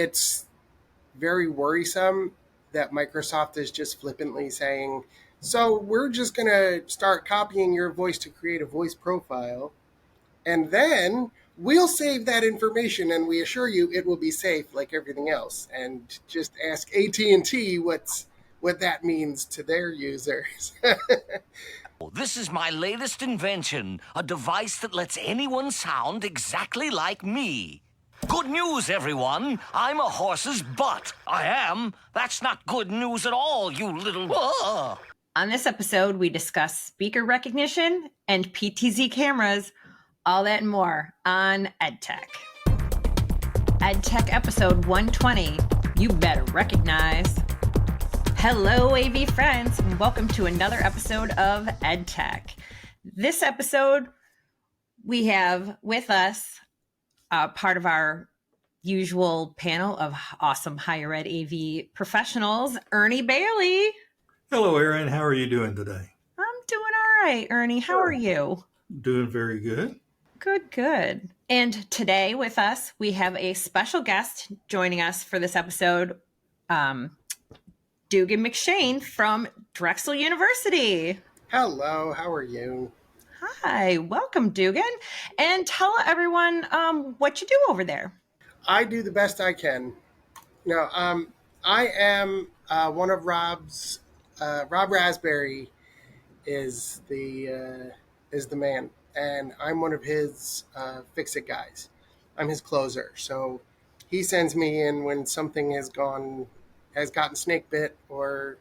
It's very worrisome that Microsoft is just flippantly saying, so we're just going to start copying your voice to create a voice profile, and then we'll save that information and we assure you it will be safe like everything else. And just ask AT&T what that means to their users. This is my latest invention, a device that lets anyone sound exactly like me. Good news, everyone. I'm a horse's butt. I am. That's not good news at all, you little... On this episode, we discuss speaker recognition and PTZ cameras, all that and more on EDTech. EDTech episode 120, you better recognize. Hello, AV friends, and welcome to another episode of EDTech. This episode, we have with us part of our usual panel of awesome higher ed AV professionals, Ernie Bailey. Hello, Erin. How are you doing today? I'm doing all right, Ernie. How are you? Doing very good. Good. And today with us, we have a special guest joining us for this episode, Dugan McShain from Drexel University. Hello, how are you? Hi, welcome, Dugan. And tell everyone what you do over there. I do the best I can. No, I am one of Rob's. Rob Raspberry is the man, and I'm one of his fix-it guys. I'm his closer, so he sends me in when something has gotten snake bit, or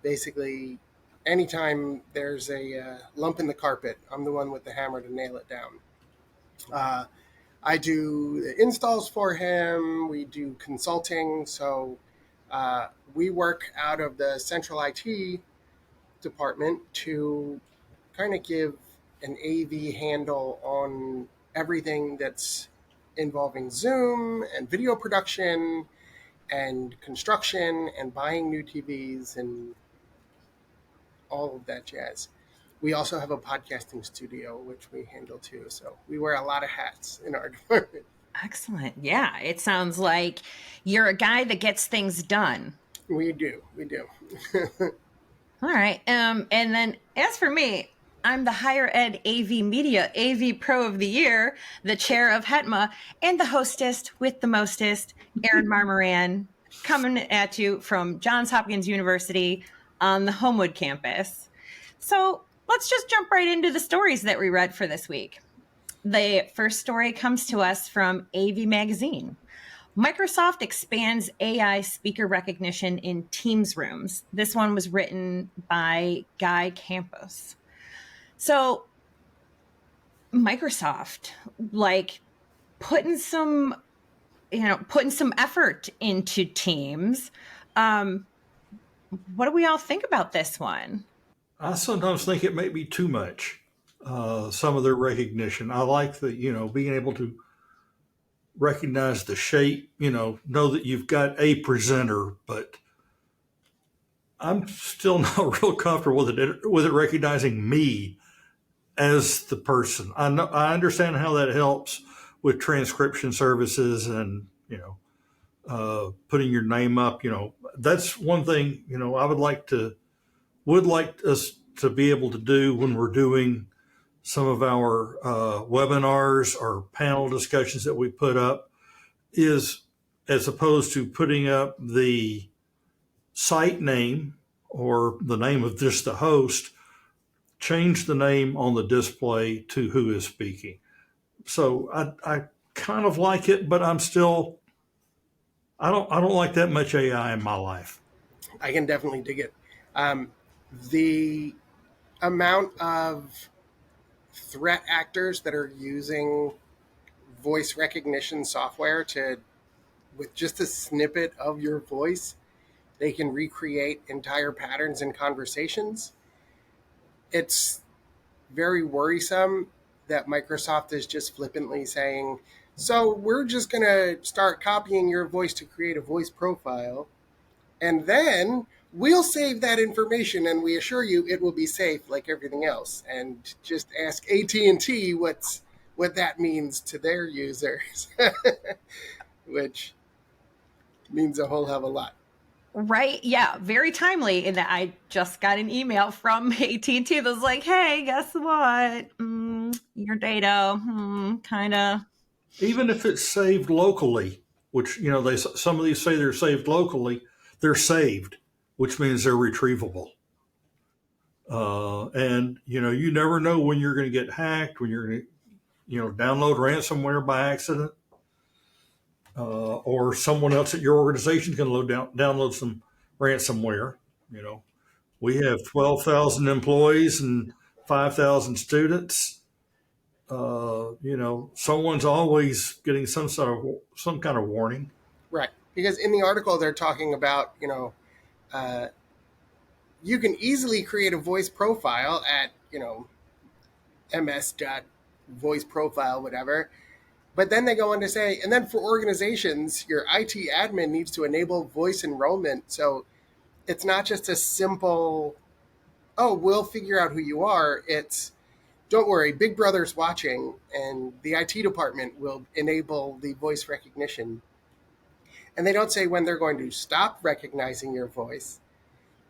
basically anytime there's a lump in the carpet, I'm the one with the hammer to nail it down. I do the installs for him. We do consulting. So we work out of the central IT department to kind of give an AV handle on everything that's involving Zoom and video production and construction and buying new TVs and all of that jazz. We also have a podcasting studio, which we handle too. So we wear a lot of hats in our department. Excellent. Yeah, it sounds like you're a guy that gets things done. We do. All right. And then as for me, I'm the higher ed AV media AV pro of the year, the chair of HETMA, and the hostess with the mostest, Erin Maher-Moran, coming at you from Johns Hopkins University on the Homewood campus. So let's just jump right into the stories that we read for this week. The first story comes to us from AV Magazine. Microsoft expands AI speaker recognition in Teams rooms. This one was written by Guy Campos. So Microsoft, putting some effort into Teams. What do we all think about this one? I sometimes think it may be too much, some of their recognition. I like being able to recognize the shape, know that you've got a presenter, but I'm still not real comfortable with it recognizing me as the person. I understand how that helps with transcription services and, putting your name up, that's one thing, I would like us to be able to do when we're doing some of our webinars or panel discussions that we put up, is as opposed to putting up the site name or the name of just the host, change the name on the display to who is speaking. So I kind of like it, but I don't like that much AI in my life. I can definitely dig it. The amount of threat actors that are using voice recognition software with just a snippet of your voice, they can recreate entire patterns in conversations. It's very worrisome that Microsoft is just flippantly saying, so we're just going to start copying your voice to create a voice profile, and then we'll save that information and we assure you it will be safe like everything else. And just ask AT&T what that means to their users, which means a whole hell of a lot. Right. Yeah. Very timely in that I just got an email from AT&T that was like, hey, guess what? Your data, kind of. Even if it's saved locally, which, some of these say they're saved locally, they're saved, which means they're retrievable. And you never know when you're going to get hacked, when you're going to, download ransomware by accident, or someone else at your organization can download some ransomware. We have 12,000 employees and 5,000 students. Someone's always getting some kind of warning. Right. Because in the article, they're talking about, you can easily create a voice profile at, ms.voiceprofile, whatever. But then they go on to say, and then for organizations, your IT admin needs to enable voice enrollment. So it's not just a simple, oh, we'll figure out who you are. It's, don't worry, Big Brother's watching, and the IT department will enable the voice recognition. And they don't say when they're going to stop recognizing your voice.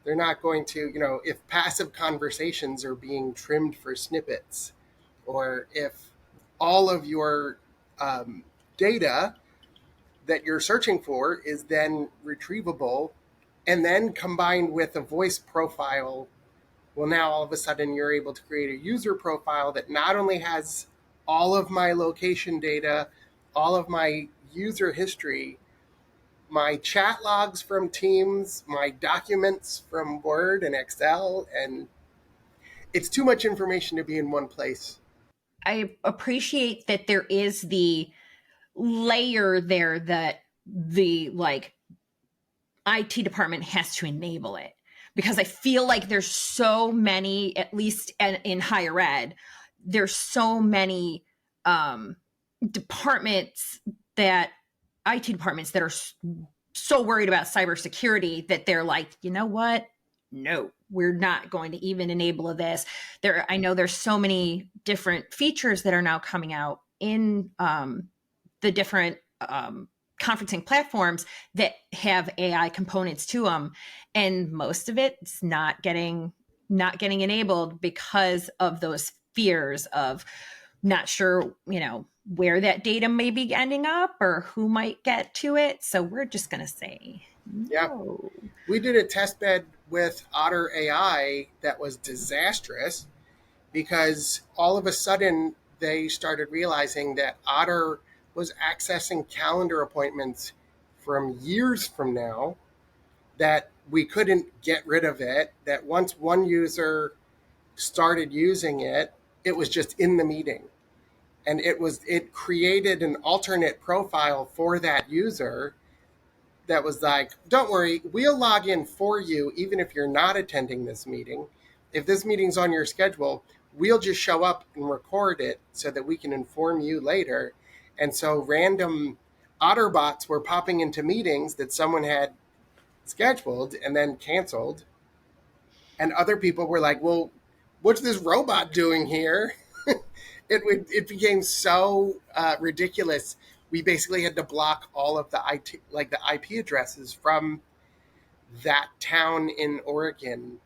They're not going to, if passive conversations are being trimmed for snippets, or if all of your data that you're searching for is then retrievable and then combined with a voice profile. Well, now all of a sudden you're able to create a user profile that not only has all of my location data, all of my user history, my chat logs from Teams, my documents from Word and Excel, and it's too much information to be in one place. I appreciate that there is the layer there that the IT department has to enable it, because I feel like there's so many, at least in higher ed, there's so many departments IT departments that are so worried about cybersecurity that they're like, you know what? No, we're not going to even enable this. I know there's so many different features that are now coming out in the different conferencing platforms that have AI components to them, and most of it's not getting enabled because of those fears of not sure, where that data may be ending up or who might get to it. So we're just going to say no. Yeah. We did a test bed with Otter AI that was disastrous because all of a sudden they started realizing that Otter was accessing calendar appointments from years from now, that we couldn't get rid of it, that once one user started using it, it was just in the meeting. And it created an alternate profile for that user that was like, don't worry, we'll log in for you even if you're not attending this meeting. If this meeting's on your schedule, we'll just show up and record it so that we can inform you later. And so random Otterbots were popping into meetings that someone had scheduled and then canceled. And other people were like, well, what's this robot doing here? It became so ridiculous. We basically had to block all of the the IP addresses from that town in Oregon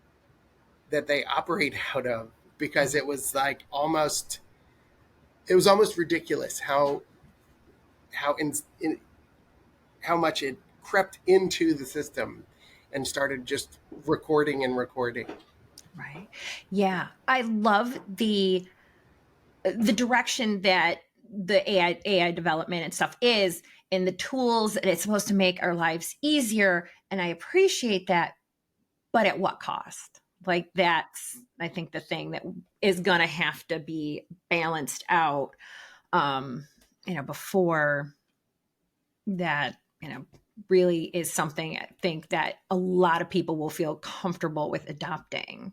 that they operate out of, because it was almost ridiculous how much it crept into the system and started just recording and recording. Right. Yeah. I love the direction that the AI development and stuff is, and the tools that it's supposed to make our lives easier. And I appreciate that, but at what cost? That's, I think, the thing that is going to have to be balanced out, before that, really is something I think that a lot of people will feel comfortable with adopting.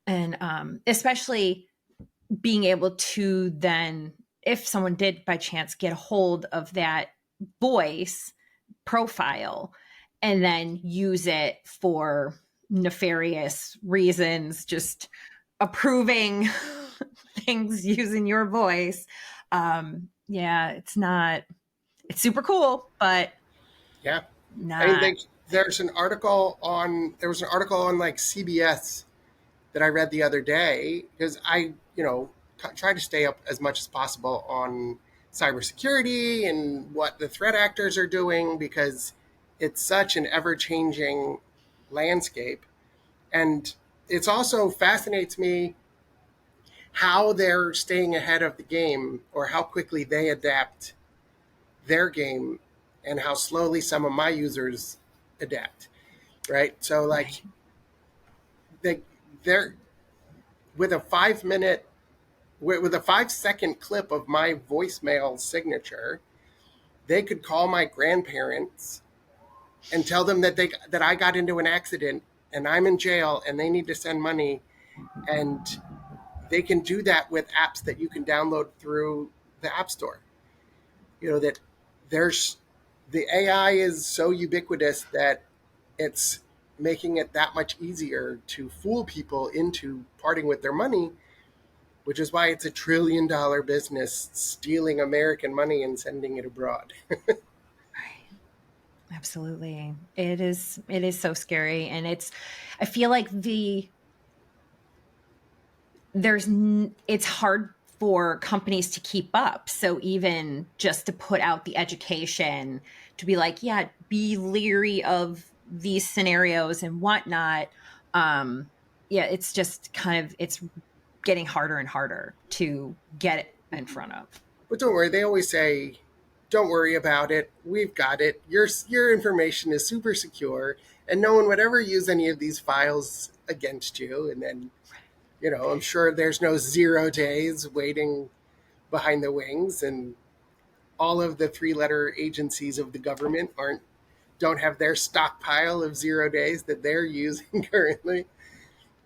And especially being able to then, if someone did by chance get a hold of that voice profile and then use it for nefarious reasons, just approving things using your voice. It's super cool, but Yeah. I mean, Not there was an article on like CBS that I read the other day because I, try to stay up as much as possible on cybersecurity and what the threat actors are doing because it's such an ever changing landscape. And it's also fascinates me how they're staying ahead of the game or how quickly they adapt their game and how slowly some of my users adapt. Right. So like right. they they're with a 5 minute with a 5 second clip of my voicemail signature, they could call my grandparents and tell them that I got into an accident and I'm in jail and they need to send money, and they can do that with apps that you can download through the App Store. That there's the AI is so ubiquitous that it's making it that much easier to fool people into parting with their money, which is why it's $1 trillion business stealing American money and sending it abroad. Right. Absolutely. It is so scary. And I feel like it's hard for companies to keep up. So even just to put out the education to be like, yeah, be leery of these scenarios and whatnot. Yeah, it's just it's getting harder and harder to get it in front of. But don't worry, they always say, "Don't worry about it. We've got it. Your information is super secure, and no one would ever use any of these files against you." And then, I'm sure there's no 0 days waiting behind the wings, and all of the three-letter agencies of the government don't have their stockpile of 0 days that they're using currently.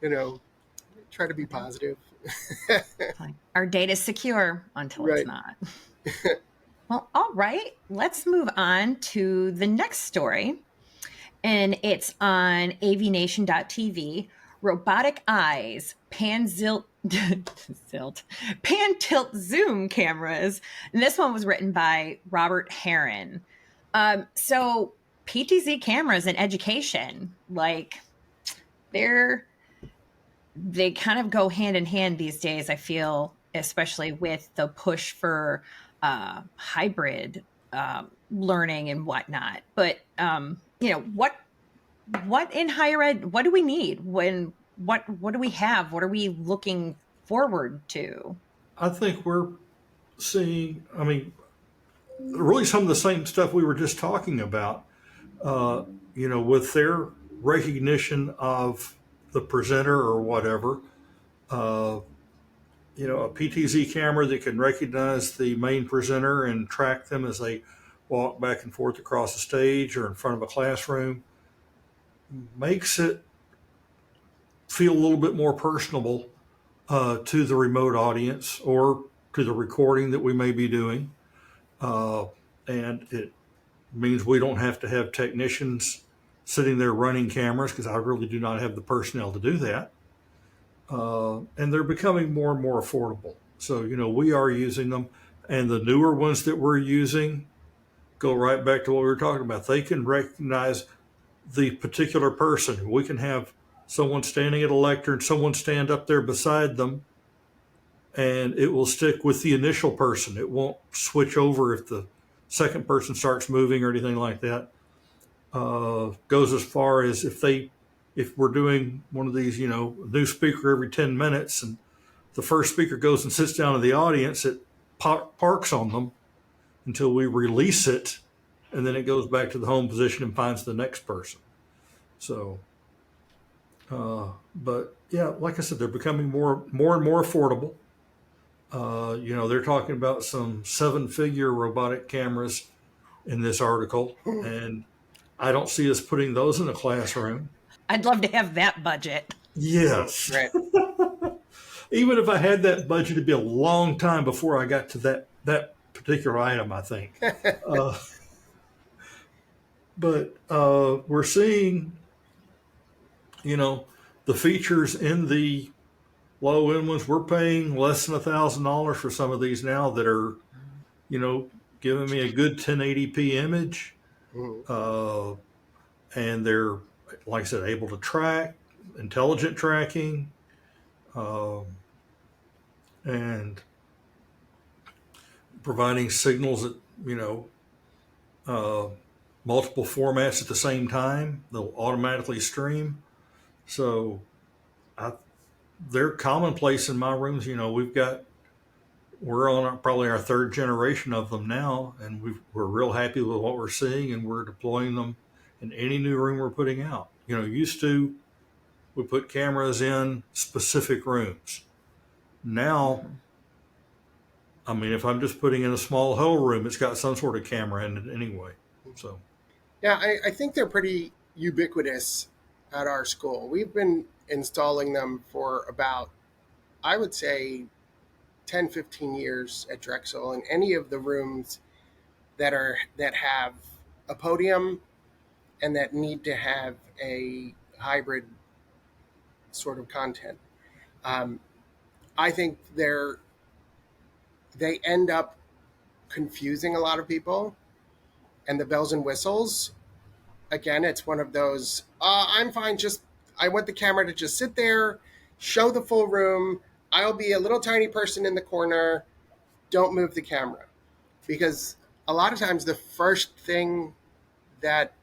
You know, Try to be positive. Like, our data is secure until Right. it's not. Well, all right. Let's move on to the next story. And it's on AVNation.tv. Robotic eyes, pan tilt zoom cameras. And this one was written by Robert Heron. So PTZ cameras in education, like they kind of go hand in hand these days, I feel, especially with the push for hybrid learning and whatnot. But what in higher ed, what do we need? What do we have? What are we looking forward to? I think we're seeing, I mean, really some of the same stuff we were just talking about, with their recognition of the presenter or whatever, a PTZ camera that can recognize the main presenter and track them as they walk back and forth across the stage or in front of a classroom makes it feel a little bit more personable to the remote audience or to the recording that we may be doing. And it means we don't have to have technicians sitting there running cameras, because I really do not have the personnel to do that. And they're becoming more and more affordable. So, we are using them. And the newer ones that we're using go right back to what we were talking about. They can recognize the particular person. We can have someone standing at a lectern, someone stand up there beside them, and it will stick with the initial person. It won't switch over if the second person starts moving or anything like that. Goes as far as if we're doing one of these, new speaker every 10 minutes and the first speaker goes and sits down in the audience, it parks on them until we release it, and then it goes back to the home position and finds the next person. So, but yeah, like I said, they're becoming more and more affordable. They're talking about some 7-figure robotic cameras in this article, and I don't see us putting those in a classroom. I'd love to have that budget. Yes. Right. Even if I had that budget, it'd be a long time before I got to that particular item, I think. But we're seeing, the features in the low end ones. We're paying less than $1,000 for some of these now that are, giving me a good 1080p image. Mhm. uh, and they're, like I said, able to track, intelligent tracking, um, and providing signals at uh, multiple formats at the same time. They'll automatically stream. So I, they're commonplace in my rooms. We're on probably our third generation of them now, and we're real happy with what we're seeing, and we're deploying them in any new room we're putting out. Used to we put cameras in specific rooms. Now, I mean, if I'm just putting in a small huddle room, it's got some sort of camera in it anyway. So, Yeah, I think they're pretty ubiquitous at our school. We've been installing them for about, I would say, 10, 15 years at Drexel, in any of the rooms that have a podium and that need to have a hybrid sort of content. Um, I think they end up confusing a lot of people, and the bells and whistles. Again, it's one of those. I'm fine. Just I want the camera to just sit there, show the full room. I'll be a little tiny person in the corner. Don't move the camera, because a lot of times the first thing that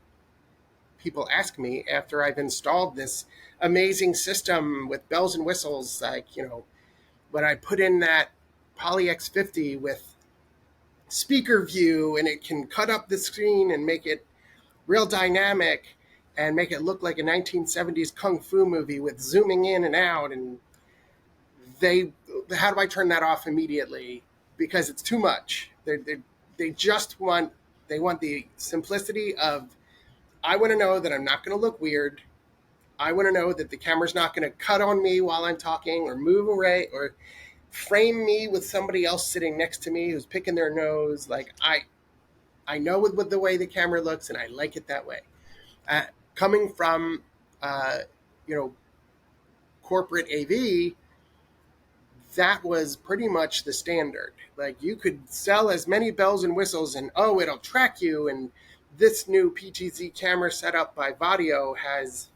people ask me after I've installed this amazing system with bells and whistles, like, when I put in that Poly X50 with speaker view, and it can cut up the screen and make it real dynamic and make it look like a 1970s kung fu movie with zooming in and out, and they how do I turn that off immediately, because it's too much. They just want the simplicity of, I want to know that I'm not going to look weird. I want to know that the camera's not going to cut on me while I'm talking or move away or frame me with somebody else sitting next to me who's picking their nose. Like, I know with the way the camera looks, and I like it that way. Uh, Coming from, uh, you know, corporate AV, that was pretty much the standard. Like, you could sell as many bells and whistles, and it'll track you. And this new PTZ camera set up by Vadio has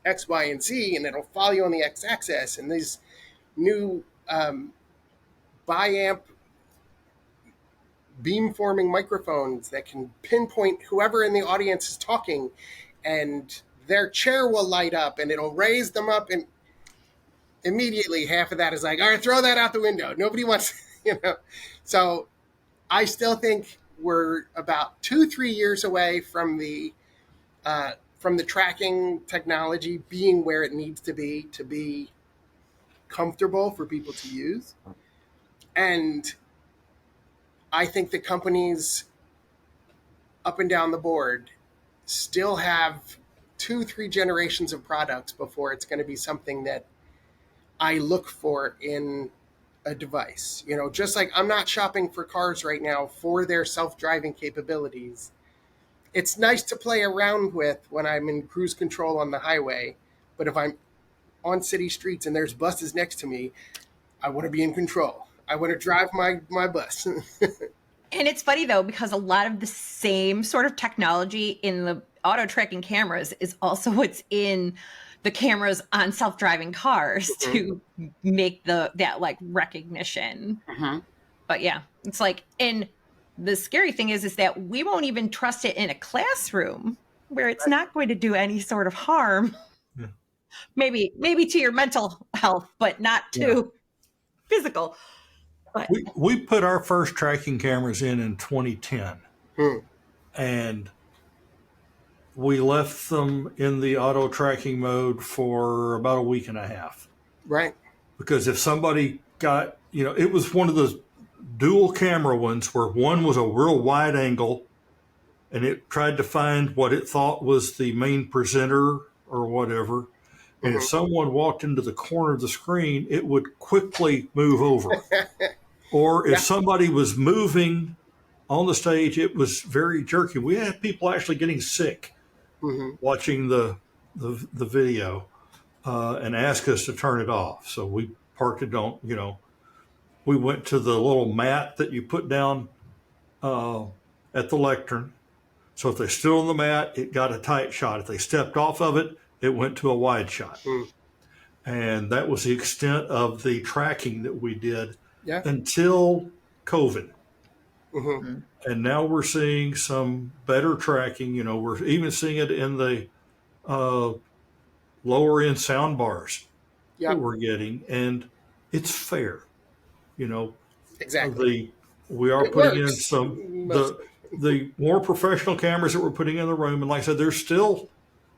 X, Y, and Z, and it'll follow you on the X-axis. And these new biamp beamforming microphones that can pinpoint whoever in the audience is talking, and their chair will light up, and it'll raise them up, and immediately half of that is like, all right, throw that out the window. Nobody wants, So I still think we're about 2-3 years away from the tracking technology being where it needs to be comfortable for people to use. And I think the companies up and down the board still have 2-3 generations of products before it's going to be something that I look for in a device. Just like I'm not shopping for cars right now for their self-driving capabilities. It's nice to play around with when I'm in cruise control on the highway, but if I'm on city streets and there's buses next to me, I want to be in control. I want to drive my bus. And it's funny though, because a lot of the same sort of technology in the auto tracking cameras is also what's in the cameras on self-driving cars to make that like recognition. But yeah, it's like, and the scary thing is that we won't even trust it in a classroom where it's not going to do any sort of harm. yeah. Maybe to your mental health, but not to physical. But We put our first tracking cameras in 2010, and we left them in the auto tracking mode for about a week and a half. Right. Because if somebody got, it was one of those dual camera ones where one was a real wide angle and it tried to find what it thought was the main presenter or whatever. And if someone walked into the corner of the screen, it would quickly move over. Or if somebody was moving on the stage, it was very jerky. We had people actually getting sick watching the video and ask us to turn it off. So we parked it on, we went to the little mat that you put down at the lectern, So if they stood on the mat, it got a tight shot. If they stepped off of it, it went to a wide shot. And that was the extent of the tracking that we did until COVID. And now we're seeing some better tracking. We're even seeing it in the lower end sound bars that we're getting, and it's fair. Exactly. We are putting in some the more professional cameras that we're putting in the room, and like I said,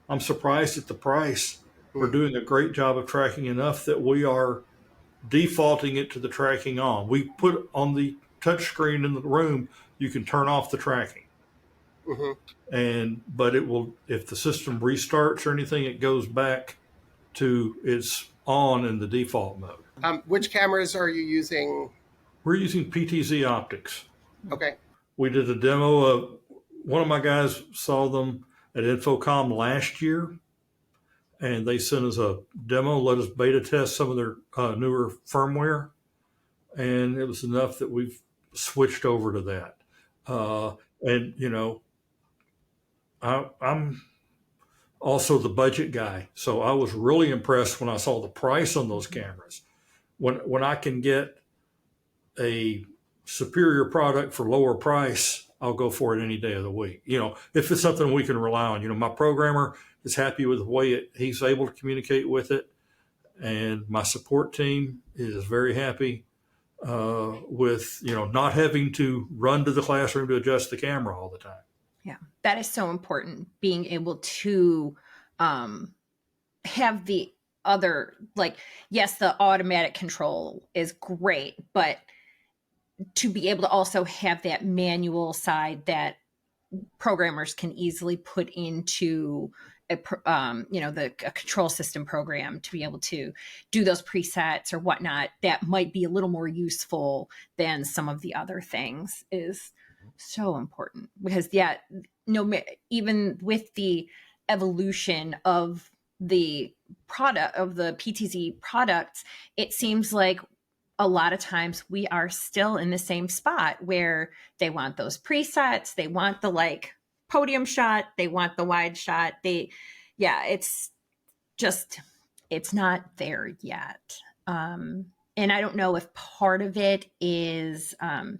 I'm surprised at the price. We're doing a great job of tracking enough that we are defaulting it to the tracking on. We put on the touch screen in the room, you can turn off the tracking. But it will, if the system restarts or anything, it goes back to its on in the default mode. Which cameras are you using? We're using PTZ optics. Okay. We did a demo of, one of my guys saw them at Infocom last year, and they sent us a demo, let us beta test some of their newer firmware, and it was enough that we've switched over to that. I'm also the budget guy, so I was really impressed when I saw the price on those cameras. When I can get a superior product for lower price, I'll go for it any day of the week. If it's something we can rely on. My programmer is happy with the way he's able to communicate with it, and my support team is very happy with not having to run to the classroom to adjust the camera all the time. Yeah, that is so important. Being able to have the other, yes, the automatic control is great, but to be able to also have that manual side that programmers can easily put into a control system program to be able to do those presets or whatnot, that might be a little more useful than some of the other things is so important. Because even with the evolution of the product, of the PTZ products, it seems like a lot of times we are still in the same spot where they want those presets, they want the podium shot, they want the wide shot. It's not there yet. And I don't know if part of it is, I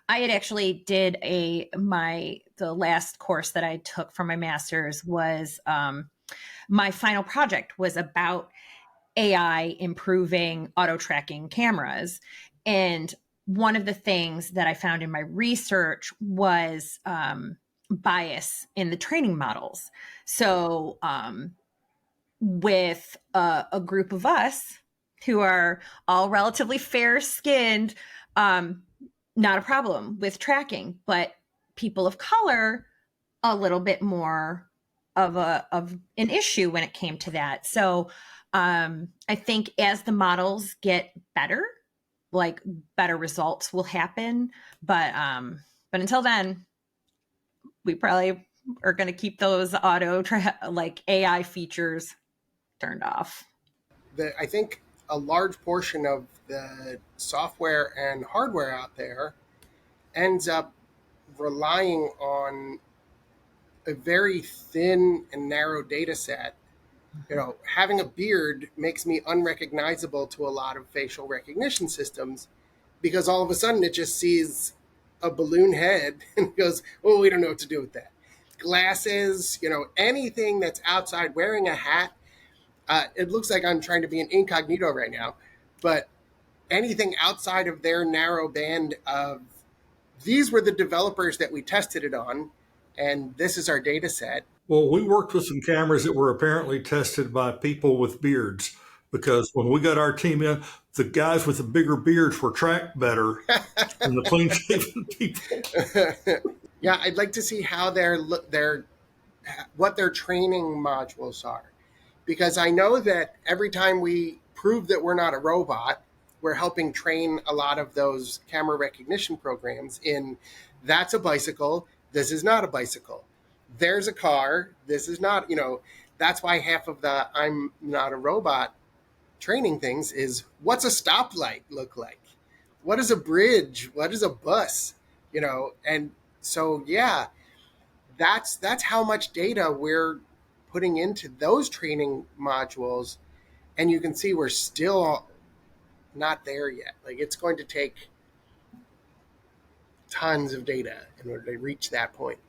had actually did the last course that I took for my master's was, my final project was about AI improving auto tracking cameras. And one of the things that I found in my research was bias in the training models. So with a group of us who are all relatively fair skinned, not a problem with tracking, but people of color, a little bit more of an issue when it came to that. So I think as the models get better, better results will happen. But until then, we probably are going to keep those AI features turned off. I think a large portion of the software and hardware out there ends up relying on a very thin and narrow data set. Having a beard makes me unrecognizable to a lot of facial recognition systems because all of a sudden it just sees a balloon head and goes, oh, we don't know what to do with that. Glasses, anything that's outside, wearing a hat. It looks like I'm trying to be an incognito right now, but anything outside of their narrow band of, these were the developers that we tested it on, and this is our data set. Well, we worked with some cameras that were apparently tested by people with beards, because when we got our team in, the guys with the bigger beards were tracked better than the clean-shaven people. Yeah, I'd like to see how what their training modules are, because I know that every time we prove that we're not a robot, we're helping train a lot of those camera recognition programs in, that's a bicycle, this is not a bicycle. There's a car, this is not, that's why half of the I'm not a robot training things is, what's a stoplight look like? What is a bridge? What is a bus? And so, yeah, that's how much data we're putting into those training modules, and you can see we're still not there yet. Like, it's going to take tons of data in order to reach that point.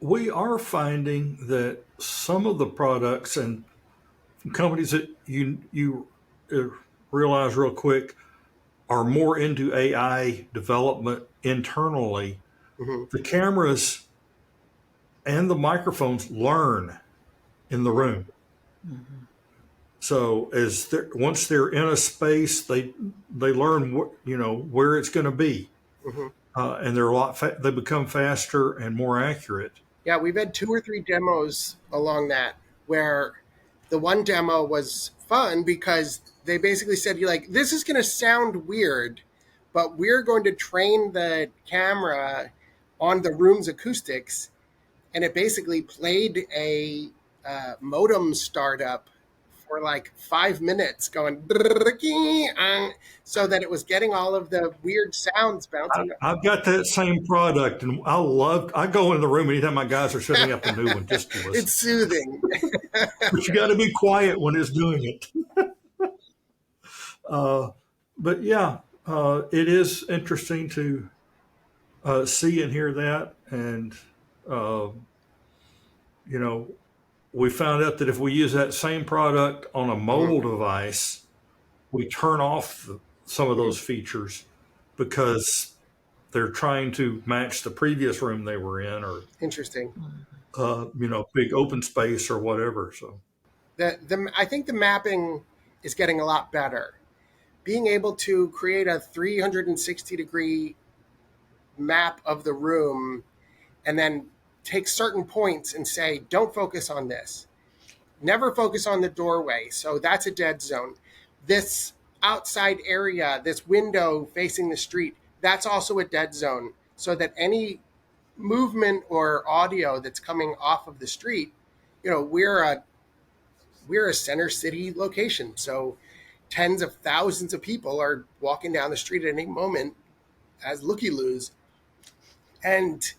We are finding that some of the products and companies that you realize real quick are more into AI development internally. Mm-hmm. The cameras and the microphones learn in the room. Mm-hmm. So once they're in a space, they learn where it's going to be, Mm-hmm. and they become faster and more accurate. Yeah, we've had 2 or 3 demos along that, where the one demo was fun because they basically said, "You like, this is going to sound weird, but we're going to train the camera on the room's acoustics," and it basically played a modem startup for like 5 minutes, going so that it was getting all of the weird sounds bouncing. I've got that same product, and I go in the room anytime my guys are setting up a new one just to listen. It's soothing. But you got to be quiet when it's doing it. But yeah, it is interesting to see and hear that. And, we found out that if we use that same product on a mobile device, we turn off some of those features because they're trying to match the previous room they were in, or Interesting. big open space or whatever. So I think the mapping is getting a lot better. Being able to create a 360-degree map of the room and then take certain points and say, don't focus on this. Never focus on the doorway. So that's a dead zone. This outside area, this window facing the street, that's also a dead zone. So that any movement or audio that's coming off of the street, we're a center city location. So tens of thousands of people are walking down the street at any moment as looky-loos. And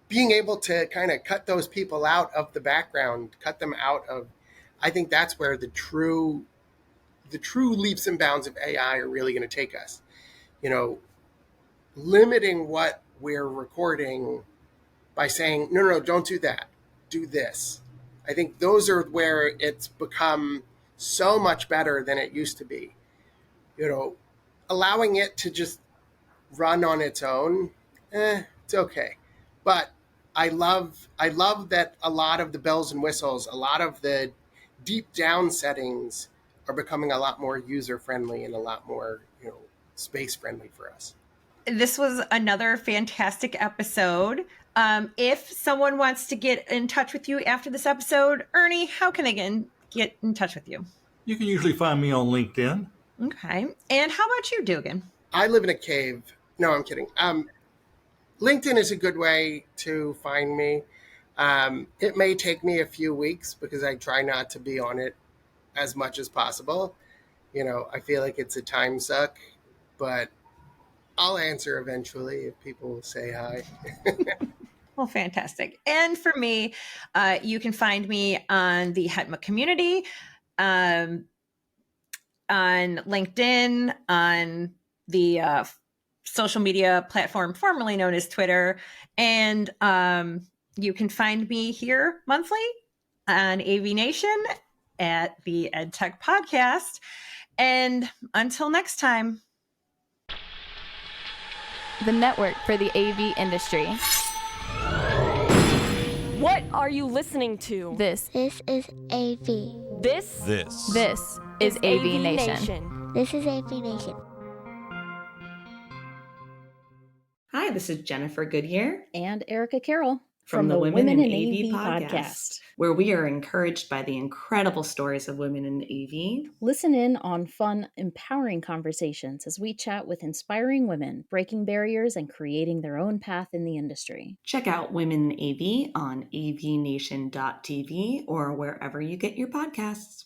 being able to kind of cut those people out of the background, cut them out of, I think that's where the true leaps and bounds of AI are really going to take us. Limiting what we're recording by saying, no, don't do that. Do this. I think those are where it's become so much better than it used to be. Allowing it to just run on its own, it's okay. But I love that a lot of the bells and whistles, a lot of the deep down settings are becoming a lot more user friendly and a lot more, space friendly for us. This was another fantastic episode. If someone wants to get in touch with you after this episode, Ernie, how can they get in touch with you? You can usually find me on LinkedIn. Okay. And how about you, Dugan? I live in a cave. No, I'm kidding. LinkedIn is a good way to find me. It may take me a few weeks because I try not to be on it as much as possible. I feel like it's a time suck, but I'll answer eventually if people say hi. Well, fantastic. And for me, you can find me on the HETMA community, on LinkedIn, on the social media platform formerly known as Twitter. And you can find me here monthly on AVNation at the EdTech podcast. And until next time. The network for the AV industry. What are you listening to? This is AV. This is AV Nation. This is AV Nation. Hi, this is Jennifer Goodyear and Erica Carroll from the Women in AV podcast, where we are encouraged by the incredible stories of women in AV. Listen in on fun, empowering conversations as we chat with inspiring women, breaking barriers and creating their own path in the industry. Check out Women in AV on avnation.tv or wherever you get your podcasts.